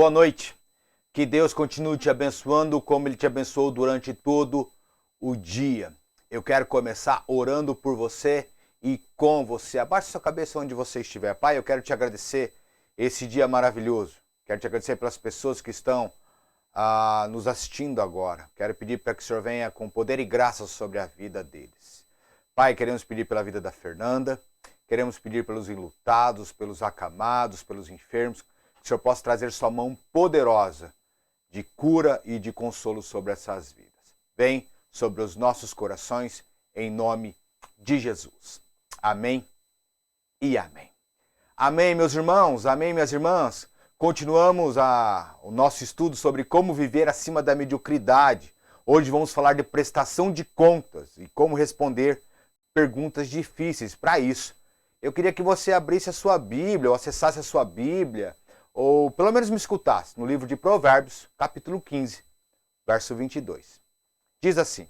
Boa noite. Que Deus continue te abençoando como Ele te abençoou durante todo o dia. Eu quero começar orando por você e com você. Abaixe sua cabeça onde você estiver. Pai, eu quero te agradecer esse dia maravilhoso. Quero te agradecer pelas pessoas que estão nos assistindo agora. Quero pedir para que o Senhor venha com poder e graça sobre a vida deles. Pai, queremos pedir pela vida da Fernanda. Queremos pedir pelos enlutados, pelos acamados, pelos enfermos. Que o Senhor possa trazer sua mão poderosa de cura e de consolo sobre essas vidas. Vem sobre os nossos corações, em nome de Jesus. Amém e amém. Amém, meus irmãos, amém, minhas irmãs. Continuamos o nosso estudo sobre como viver acima da mediocridade. Hoje vamos falar de prestação de contas e como responder perguntas difíceis. Para isso, eu queria que você abrisse a sua Bíblia ou acessasse a sua Bíblia, ou pelo menos me escutasse, no livro de Provérbios, capítulo 15, verso 22. Diz assim: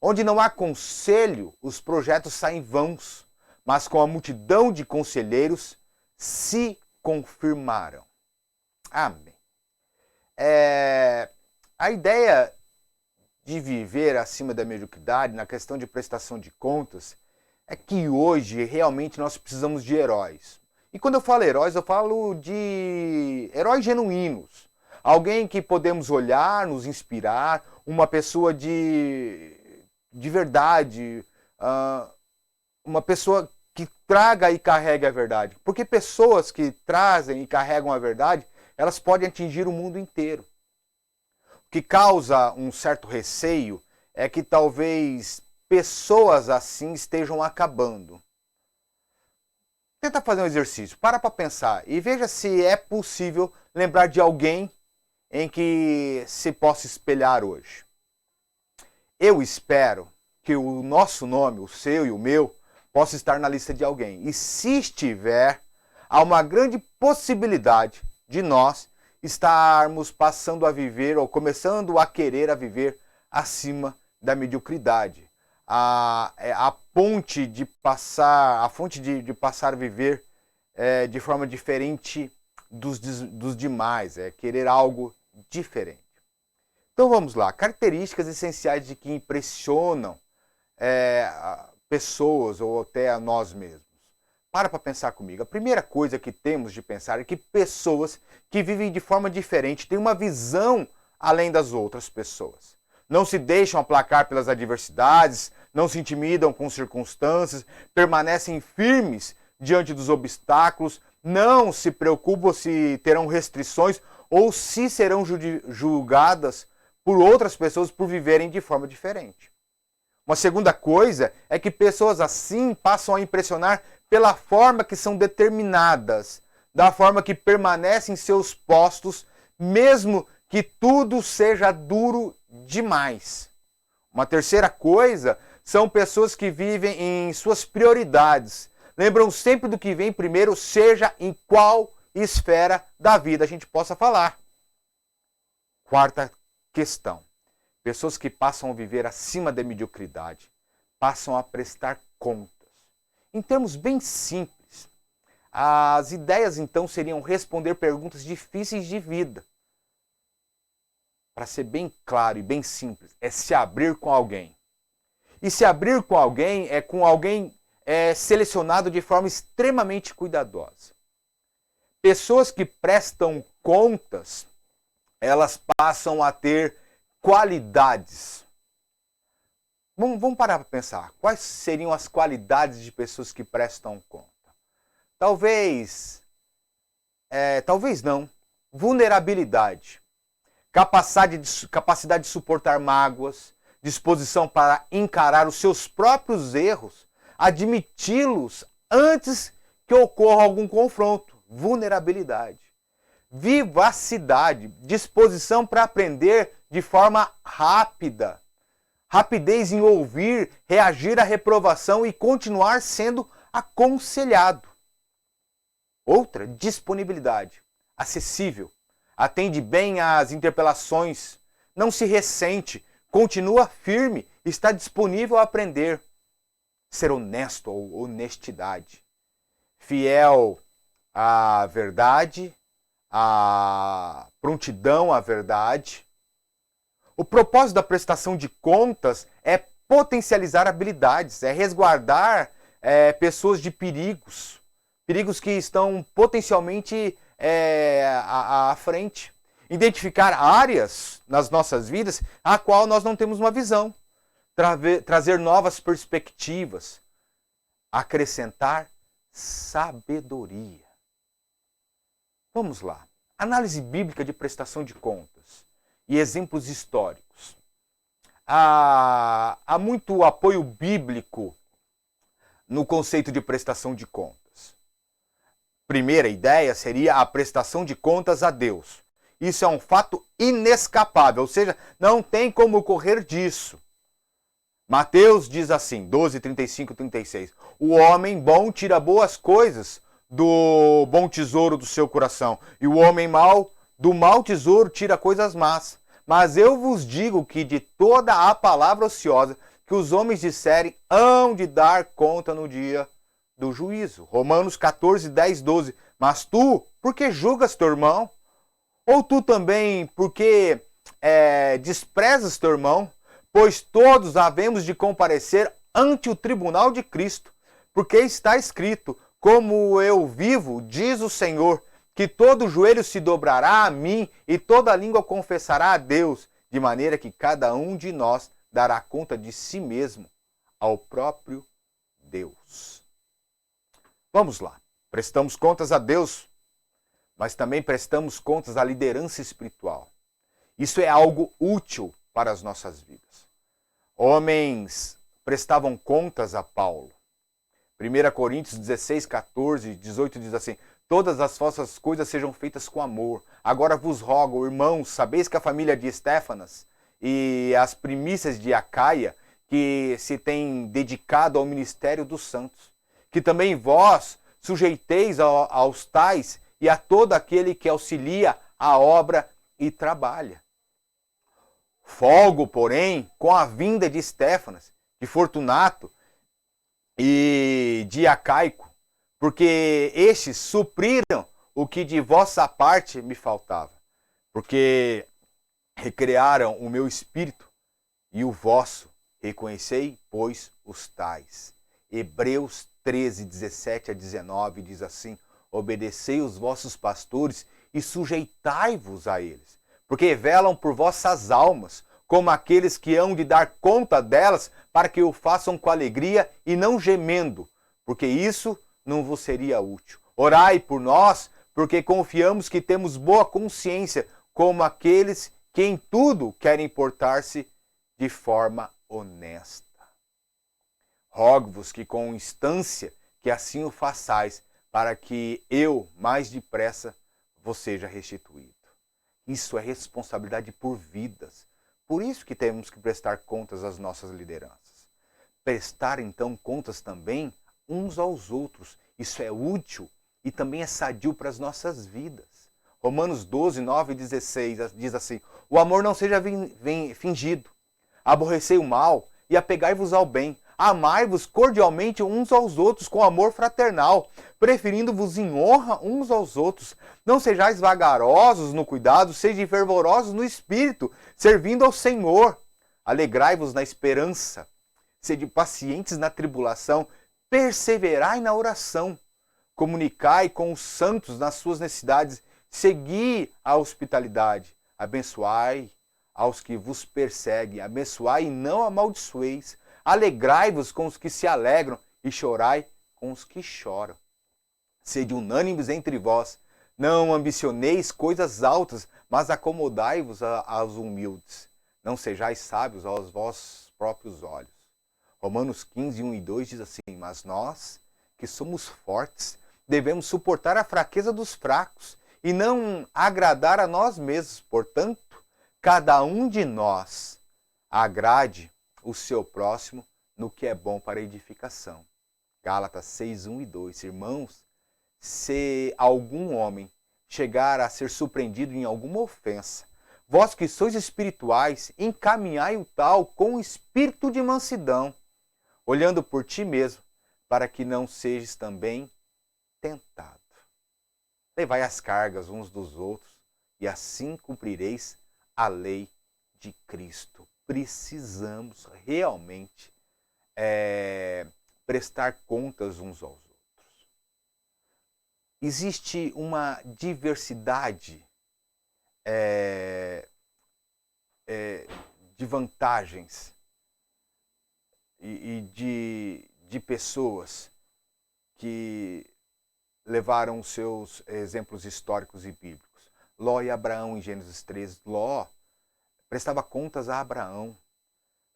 onde não há conselho, os projetos saem vãos, mas com a multidão de conselheiros se confirmaram. Amém. A ideia de viver acima da mediocridade, na questão de prestação de contas, é que hoje realmente nós precisamos de heróis. E quando eu falo heróis, eu falo de heróis genuínos. Alguém que podemos olhar, nos inspirar, uma pessoa de verdade, uma pessoa que traga e carregue a verdade. Porque pessoas que trazem e carregam a verdade, elas podem atingir o mundo inteiro. O que causa um certo receio é que talvez pessoas assim estejam acabando. Tenta fazer um exercício, para pensar e veja se é possível lembrar de alguém em que se possa espelhar hoje. Eu espero que o nosso nome, o seu e o meu, possa estar na lista de alguém. E se estiver, há uma grande possibilidade de nós estarmos passando a viver ou começando a querer a viver acima da mediocridade. A fonte de passar a viver de forma diferente dos demais, querer algo diferente. Então vamos lá, características essenciais de que impressionam pessoas ou até a nós mesmos. Para pensar comigo. A primeira coisa que temos de pensar é que pessoas que vivem de forma diferente têm uma visão além das outras pessoas. Não se deixam aplacar pelas adversidades, não se intimidam com circunstâncias, permanecem firmes diante dos obstáculos, não se preocupam se terão restrições ou se serão julgadas por outras pessoas por viverem de forma diferente. Uma segunda coisa é que pessoas assim passam a impressionar pela forma que são determinadas, da forma que permanecem em seus postos, mesmo que tudo seja duro demais. Uma terceira coisa são pessoas que vivem em suas prioridades. Lembram sempre do que vem primeiro, seja em qual esfera da vida a gente possa falar. Quarta questão. Pessoas que passam a viver acima da mediocridade, passam a prestar contas. Em termos bem simples, as ideias então seriam responder perguntas difíceis de vida. Para ser bem claro e bem simples, é se abrir com alguém. E se abrir com alguém é com alguém selecionado de forma extremamente cuidadosa. Pessoas que prestam contas, elas passam a ter qualidades. Vamos parar para pensar. Quais seriam as qualidades de pessoas que prestam conta? Talvez não. Vulnerabilidade. Capacidade de suportar mágoas, disposição para encarar os seus próprios erros, admiti-los antes que ocorra algum confronto. Vulnerabilidade. Vivacidade, disposição para aprender de forma rápida. Rapidez em ouvir, reagir à reprovação e continuar sendo aconselhado. Outra, disponibilidade, acessível. Atende bem às interpelações, não se ressente, continua firme, está disponível a aprender. Ser honesto ou honestidade. Fiel à verdade, a prontidão à verdade. O propósito da prestação de contas é potencializar habilidades, é resguardar pessoas de perigos, perigos que estão potencialmente à frente. Identificar áreas nas nossas vidas a qual nós não temos uma visão, trazer novas perspectivas, acrescentar sabedoria. Vamos lá. Análise bíblica de prestação de contas e exemplos históricos. Há muito apoio bíblico no conceito de prestação de contas. Primeira ideia seria a prestação de contas a Deus. Isso é um fato inescapável, ou seja, não tem como correr disso. Mateus diz assim, 12, 35 e 36. O homem bom tira boas coisas do bom tesouro do seu coração, e o homem mau do mau tesouro tira coisas más. Mas eu vos digo que de toda a palavra ociosa que os homens disserem, hão de dar conta no dia do juízo. Romanos 14, 10, 12. Mas tu, por que julgas teu irmão? Ou tu também, porque desprezas teu irmão? Pois todos havemos de comparecer ante o tribunal de Cristo, porque está escrito, como eu vivo, diz o Senhor, que todo joelho se dobrará a mim e toda língua confessará a Deus, de maneira que cada um de nós dará conta de si mesmo ao próprio Deus. Vamos lá. Prestamos contas a Deus, mas também prestamos contas à liderança espiritual. Isso é algo útil para as nossas vidas. Homens prestavam contas a Paulo. 1 Coríntios 16, 14, 18 diz assim, todas as vossas coisas sejam feitas com amor. Agora vos rogo, irmãos, sabeis que a família de Estéfanas e as primícias de Acaia, que se têm dedicado ao ministério dos santos, que também vós sujeiteis aos tais e a todo aquele que auxilia a obra e trabalha. Folgo, porém, com a vinda de Estéfanas, de Fortunato e de Acaico, porque estes supriram o que de vossa parte me faltava, porque recrearam o meu espírito e o vosso, reconhecei, pois, os tais. Hebreus 13, 17 a 19 diz assim, obedecei os vossos pastores e sujeitai-vos a eles, porque velam por vossas almas, como aqueles que hão de dar conta delas, para que o façam com alegria e não gemendo, porque isso não vos seria útil. Orai por nós, porque confiamos que temos boa consciência, como aqueles que em tudo querem portar-se de forma honesta. Rogo-vos que com instância que assim o façais, para que eu, mais depressa, vos seja restituído. Isso é responsabilidade por vidas. Por isso que temos que prestar contas às nossas lideranças. Prestar, então, contas também uns aos outros. Isso é útil e também é sadio para as nossas vidas. Romanos 12, 9 e 16 diz assim, o amor não seja fingido. Aborrecei o mal e apegai-vos ao bem. Amai-vos cordialmente uns aos outros com amor fraternal, preferindo-vos em honra uns aos outros. Não sejais vagarosos no cuidado, sejam fervorosos no espírito, servindo ao Senhor. Alegrai-vos na esperança, sede pacientes na tribulação, perseverai na oração. Comunicai com os santos nas suas necessidades, segui a hospitalidade. Abençoai aos que vos perseguem, abençoai e não amaldiçoeis. Alegrai-vos com os que se alegram e chorai com os que choram. Sede unânimes entre vós, não ambicioneis coisas altas, mas acomodai-vos aos humildes. Não sejais sábios aos vossos próprios olhos. Romanos 15, 1 e 2 diz assim, mas nós, que somos fortes, devemos suportar a fraqueza dos fracos e não agradar a nós mesmos. Portanto, cada um de nós agrade o seu próximo no que é bom para edificação. Gálatas 6, 1 e 2. Irmãos, se algum homem chegar a ser surpreendido em alguma ofensa, vós que sois espirituais, encaminhai o tal com espírito de mansidão, olhando por ti mesmo, para que não sejas também tentado. levai as cargas uns dos outros, e assim cumprireis a lei de Cristo. Precisamos realmente prestar contas uns aos outros. Existe uma diversidade de vantagens e de pessoas que levaram os seus exemplos históricos e bíblicos. Ló e Abraão em Gênesis 13. Ló prestava contas a Abraão.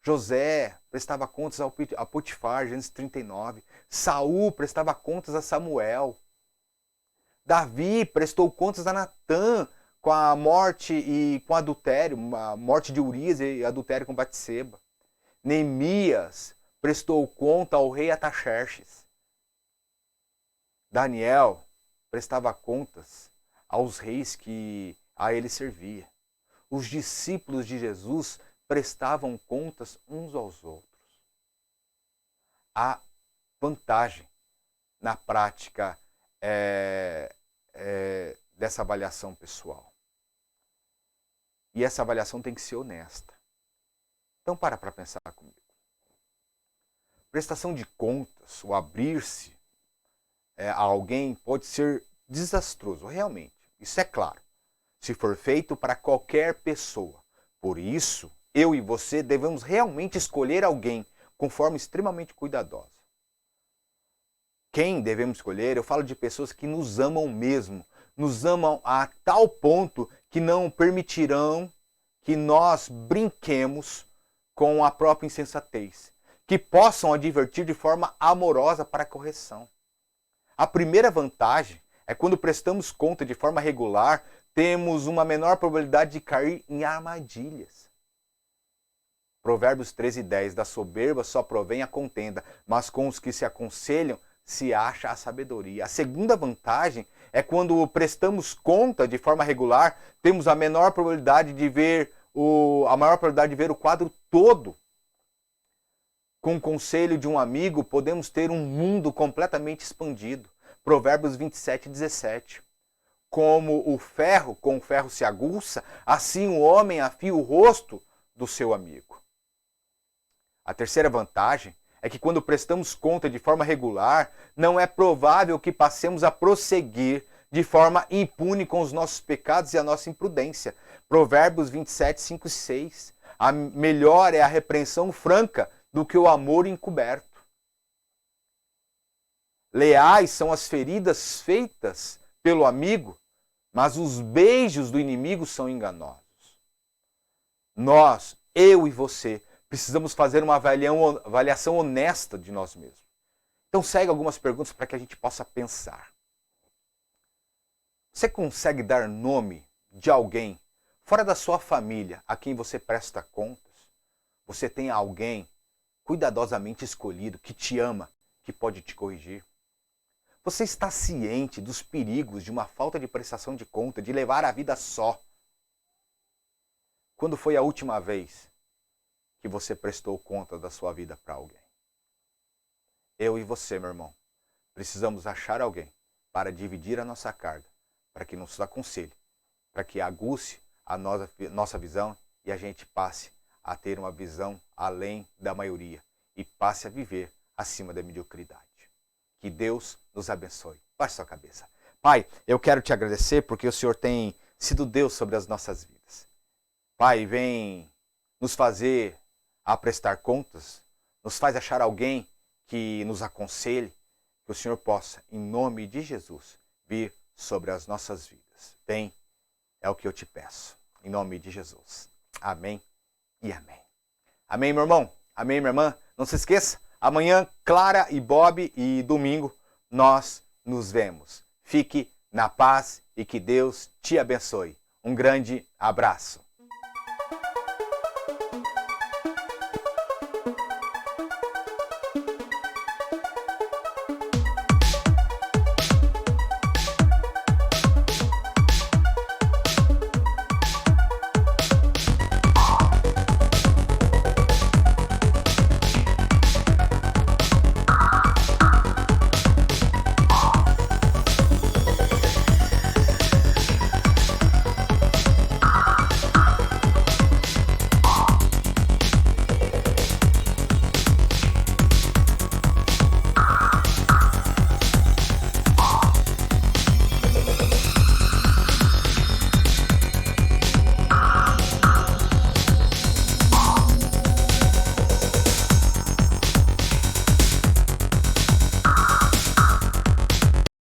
José prestava contas a Potifar, Gênesis 39. Saul prestava contas a Samuel. Davi prestou contas a Natã com a morte e com adultério, a morte de Urias e adultério com Batseba. Neemias prestou conta ao rei Ataxerxes. Daniel prestava contas aos reis que a ele servia. Os discípulos de Jesus prestavam contas uns aos outros. Há vantagem na prática dessa avaliação pessoal. E essa avaliação tem que ser honesta. Então para pensar comigo. Prestação de contas, o abrir-se a alguém pode ser desastroso, realmente. Isso é claro. Se for feito para qualquer pessoa. Por isso, eu e você devemos realmente escolher alguém com forma extremamente cuidadosa. Quem devemos escolher? Eu falo de pessoas que nos amam mesmo. Nos amam a tal ponto que não permitirão que nós brinquemos com a própria insensatez. Que possam advertir de forma amorosa para a correção. A primeira vantagem é quando prestamos conta de forma regular, temos uma menor probabilidade de cair em armadilhas. Provérbios 13:10, da soberba só provém a contenda, mas com os que se aconselham se acha a sabedoria. A segunda vantagem é quando prestamos conta de forma regular, temos a menor probabilidade de ver o quadro todo. Com o conselho de um amigo, podemos ter um mundo completamente expandido. Provérbios 27:17. Como com o ferro se aguça, assim o homem afia o rosto do seu amigo. A terceira vantagem é que quando prestamos conta de forma regular, não é provável que passemos a prosseguir de forma impune com os nossos pecados e a nossa imprudência. Provérbios 27:5 e 6. A melhor é a repreensão franca do que o amor encoberto. Leais são as feridas feitas pelo amigo, mas os beijos do inimigo são enganosos. Nós, eu e você, precisamos fazer uma avaliação honesta de nós mesmos. Então segue algumas perguntas para que a gente possa pensar. Você consegue dar nome de alguém fora da sua família a quem você presta contas? Você tem alguém cuidadosamente escolhido que te ama, que pode te corrigir? Você está ciente dos perigos de uma falta de prestação de conta, de levar a vida só? Quando foi a última vez que você prestou conta da sua vida para alguém? Eu e você, meu irmão, precisamos achar alguém para dividir a nossa carga, para que nos aconselhe, para que aguce a nossa visão e a gente passe a ter uma visão além da maioria e passe a viver acima da mediocridade. Que Deus nos abençoe. Baixe sua cabeça. Pai, eu quero te agradecer porque o Senhor tem sido Deus sobre as nossas vidas. Pai, vem nos fazer a prestar contas, nos faz achar alguém que nos aconselhe, que o Senhor possa, em nome de Jesus, vir sobre as nossas vidas. Vem, é o que eu te peço. Em nome de Jesus. Amém e amém. Amém, meu irmão? Amém, minha irmã? Não se esqueça, amanhã, Clara e Bob, e domingo, nós nos vemos. Fique na paz e que Deus te abençoe. Um grande abraço.